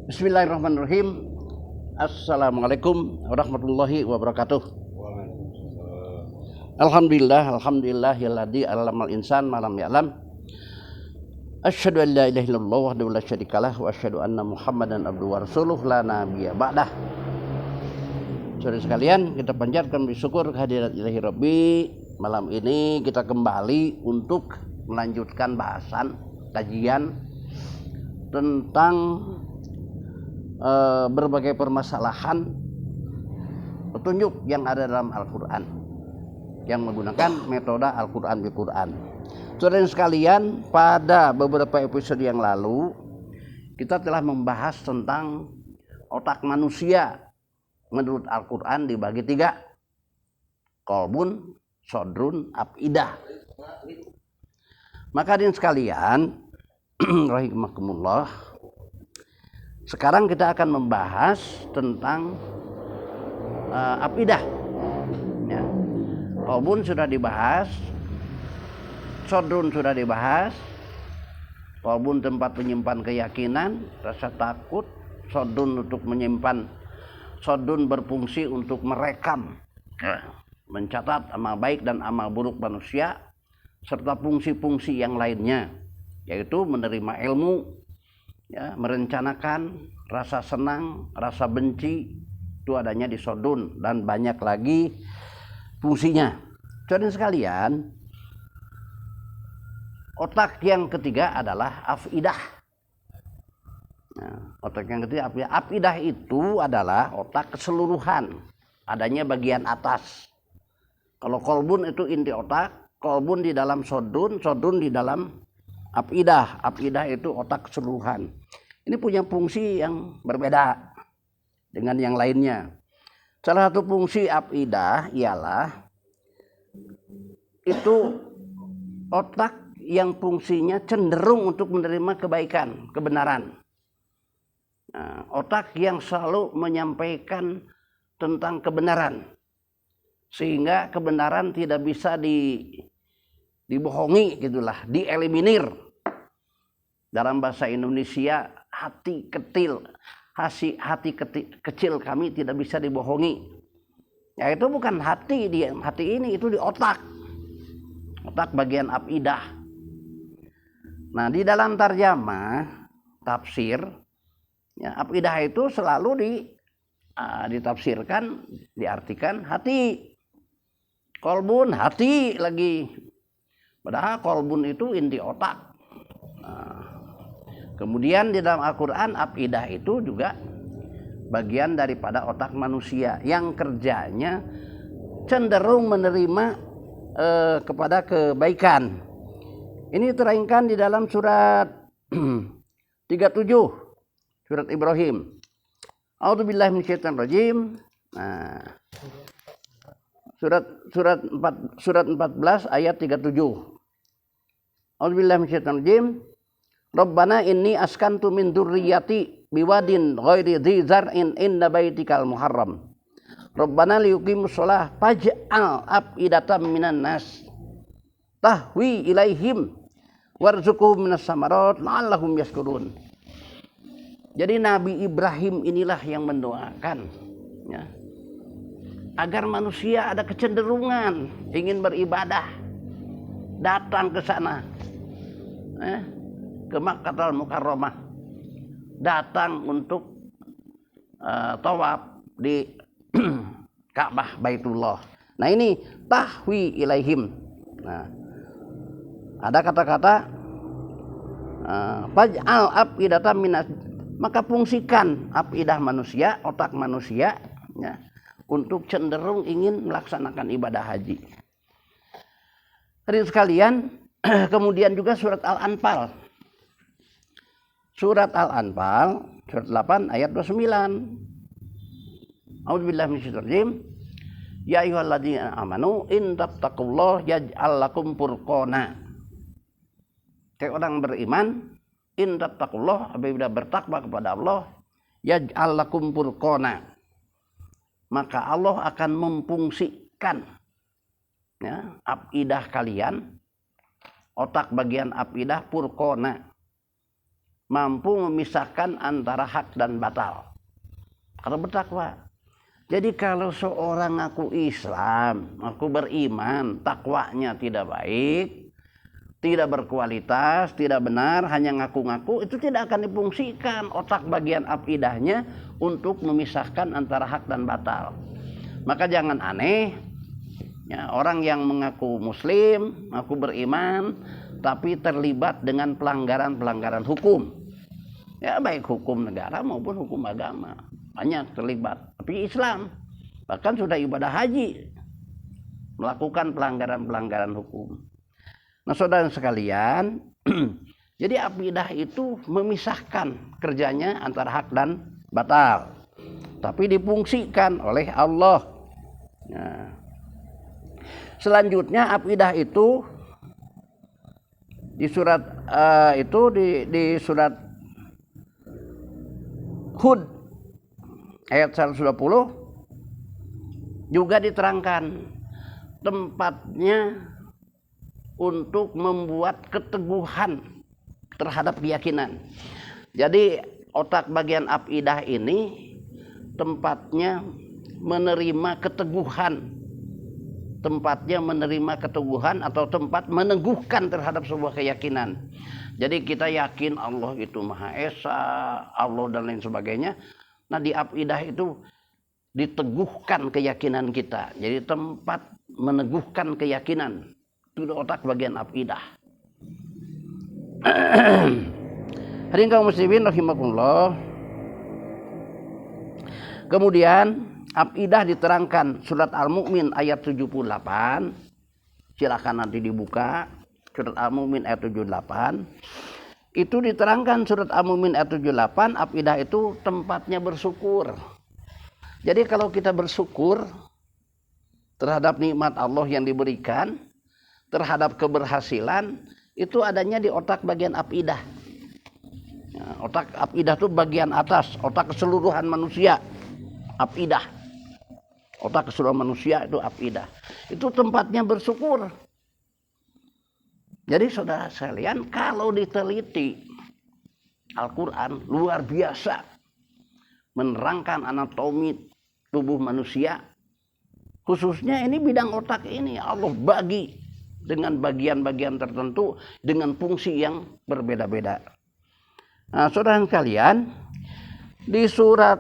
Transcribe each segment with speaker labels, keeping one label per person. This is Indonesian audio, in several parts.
Speaker 1: Bismillahirrahmanirrahim. Assalamualaikum warahmatullahi wabarakatuh. Alhamdulillahilladzi 'allamal insan ma lam ya'lam. Asyhadu an la ilaha illallah wahdahu la syarikalah wa asyhadu anna Muhammadan abduhu wa rasuluh la nabiyya ba'dah. Saudara sekalian, kita panjatkan bersyukur kehadirat Ilahi Rabbi. Malam ini kita kembali untuk melanjutkan bahasan kajian tentang berbagai permasalahan petunjuk yang ada dalam Al-Quran yang menggunakan metode Al-Quran bil Quran. Saudara sekalian, pada beberapa episode yang lalu kita telah membahas tentang otak manusia menurut Al-Quran dibagi 3: qalbun, sodrun, afidah. Maka hadirin sekalian rahimakumullah, sekarang kita akan membahas tentang afidah. Ya. Qalbun sudah dibahas, sodrun sudah dibahas. Qalbun tempat menyimpan keyakinan, rasa takut. Sodrun untuk menyimpan, sodrun berfungsi untuk merekam, mencatat amal baik dan amal buruk manusia, serta fungsi-fungsi yang lainnya, yaitu menerima ilmu, ya, merencanakan, rasa senang, rasa benci, itu adanya di sodun, dan banyak lagi fungsinya. Saudara sekalian, otak yang ketiga adalah afidah. Nah, otak yang ketiga afidah. Afidah itu adalah otak keseluruhan, adanya bagian atas. Kalau kolbun itu inti otak, kolbun di dalam sodun, sodun di dalam afidah. Afidah itu otak keseluruhan. Ini punya fungsi yang berbeda dengan yang lainnya. Salah satu fungsi afidah ialah itu otak yang fungsinya cenderung untuk menerima kebaikan, kebenaran. Nah, otak yang selalu menyampaikan tentang kebenaran, sehingga kebenaran tidak bisa dibohongi, gitulah, dieliminir. Dalam bahasa Indonesia, hati kecil kami tidak bisa dibohongi. Ya, itu bukan hati ini, itu di otak bagian afidah. Nah, di dalam tarjamah tafsir, ya, afidah itu selalu ditafsirkan, diartikan hati. Kolbun hati lagi, padahal kolbun itu inti otak. Nah, kemudian di dalam Al-Quran, afidah itu juga bagian daripada otak manusia yang kerjanya cenderung menerima kepada kebaikan. Ini terangkan di dalam surat 37, surat Ibrahim. A'udzubillahi minasyaitonirrajim. Nah, surat 14 ayat 37. A'udzubillahi minasyaitonirrajim. Rabbana inni askantu min dzurriyyati biwadin ghairi dzi zar'in inda baitikal muharram. Rabbana liyuqimus shalah faj'al afidatan minan nas tahwi ilaihim warzuqhum minas samarat la'allahum yashkurun. Jadi Nabi Ibrahim inilah yang mendoakan, ya, agar manusia ada kecenderungan ingin beribadah, datang ke sana, ke Makkahul Mukarramah, datang untuk tawaf di Ka'bah Baitullah. Nah, ini tahwi ilaihim. Nah, ada kata-kata faj'al afidatan minas, maka fungsikan afidah manusia, otak manusia, ya, untuk cenderung ingin melaksanakan ibadah haji. Hadirin sekalian, kemudian juga surat Al-Anfal. Surat Al-Anfal, surat 8 ayat 29. A'udzubillahi minasyaitonirrajim. Ya ayyuhalladzina amanu in tattaqullaha yaj'al lakum furqana. Orang beriman, in tattaqullaha, apabila bertakwa kepada Allah, yaj'al lakum furqana, maka Allah akan memfungsikan, ya, afidah kalian, otak bagian afidah furqana, mampu memisahkan antara hak dan batal. Kalau bertakwa. Jadi kalau seorang ngaku Islam, ngaku beriman, takwanya tidak baik, tidak berkualitas, tidak benar, hanya ngaku-ngaku, itu tidak akan difungsikan otak bagian akidahnya untuk memisahkan antara hak dan batal. Maka jangan aneh, ya, orang yang mengaku Muslim, mengaku beriman, tapi terlibat dengan pelanggaran-pelanggaran hukum. Ya, baik hukum negara maupun hukum agama. Banyak terlibat. Tapi Islam bahkan sudah ibadah haji melakukan pelanggaran-pelanggaran hukum. Nah, saudara sekalian, jadi akidah itu memisahkan kerjanya antara hak dan batal, tapi difungsikan oleh Allah. Nah, selanjutnya akidah itu di surat di surat Hud ayat 120 juga diterangkan tempatnya untuk membuat keteguhan terhadap keyakinan. Jadi otak bagian akidah ini tempatnya menerima keteguhan, atau tempat meneguhkan terhadap sebuah keyakinan. Jadi kita yakin Allah itu Maha Esa, Allah dan lain sebagainya. Nah, di akidah itu diteguhkan keyakinan kita. Jadi tempat meneguhkan keyakinan. Itu otak bagian akidah. Hadirin kaum muslimin rahimakumullah. Kemudian akidah diterangkan surat Al-Mu'min ayat 78. Silakan nanti dibuka surat Al-Mu'min ayat 78. Itu diterangkan surat Al-Mu'min ayat 78, akidah itu tempatnya bersyukur. Jadi kalau kita bersyukur terhadap nikmat Allah yang diberikan, terhadap keberhasilan, itu adanya di otak bagian akidah. Ya, otak akidah itu bagian atas, otak keseluruhan manusia, akidah. Otak keseluruhan manusia itu akidah. Itu tempatnya bersyukur. Jadi saudara sekalian, kalau diteliti Al-Quran luar biasa menerangkan anatomi tubuh manusia, khususnya ini bidang otak ini Allah bagi dengan bagian-bagian tertentu dengan fungsi yang berbeda-beda. Nah, saudara sekalian, di surat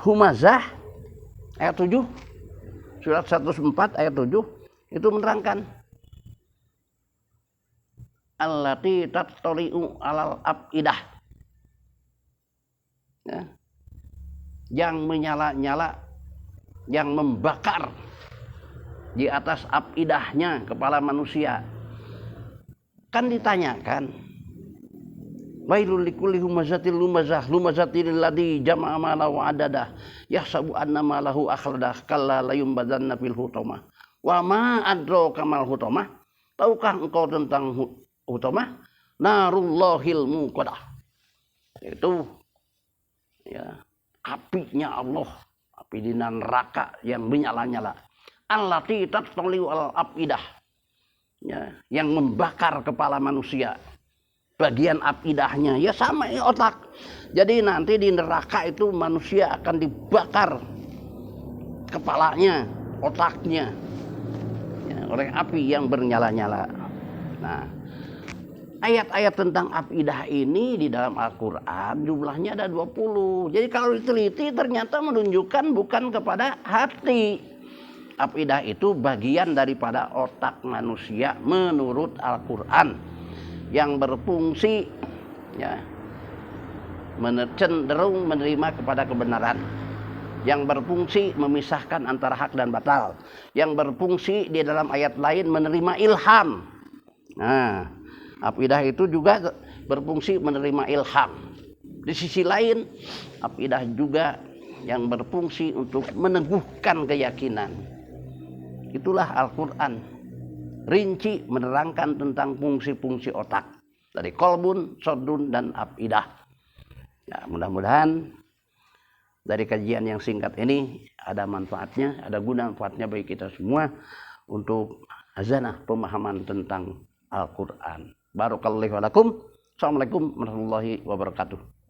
Speaker 1: Humazah ayat 7, surat 104 ayat 7 itu menerangkan allati tattali'u alal afidah, ya, yang menyala-nyala, yang membakar di atas afidahnya kepala manusia. Kan ditanyakan, wailul likulli humazatil lumazatil ladzi jama'a malahu adada yahsabu anna malahu akhladah kalla layumbadzanna fil hutamah wa ma adraka mal hutamah. Tahukah engkau tentang hutamah? Narullahil muqadah. Itu ya, apinya Allah, api di neraka yang menyala-nyala. Allati tattali'u al afidah, ya, yang membakar kepala manusia. Bagian akidahnya ya sama ya, otak. Jadi nanti di neraka itu manusia akan dibakar kepalanya, otaknya, ya, oleh api yang bernyala-nyala. Nah, ayat-ayat tentang akidah ini di dalam Al-Quran jumlahnya ada 20. Jadi kalau diteliti ternyata menunjukkan bukan kepada hati. Akidah itu bagian daripada otak manusia menurut Al-Quran, yang berfungsi, ya, cenderung menerima kepada kebenaran, yang berfungsi memisahkan antara hak dan batal, yang berfungsi di dalam ayat lain menerima ilham. Nah, akidah itu juga berfungsi menerima ilham. Di sisi lain, akidah juga yang berfungsi untuk meneguhkan keyakinan. Itulah Al-Quran rinci menerangkan tentang fungsi-fungsi otak dari kolbun, sodun, dan afidah. Ya, mudah-mudahan dari kajian yang singkat ini ada manfaatnya, ada guna manfaatnya bagi kita semua untuk hazanah pemahaman tentang Al-Quran. Barakallahu lakum. Assalamualaikum warahmatullahi wabarakatuh.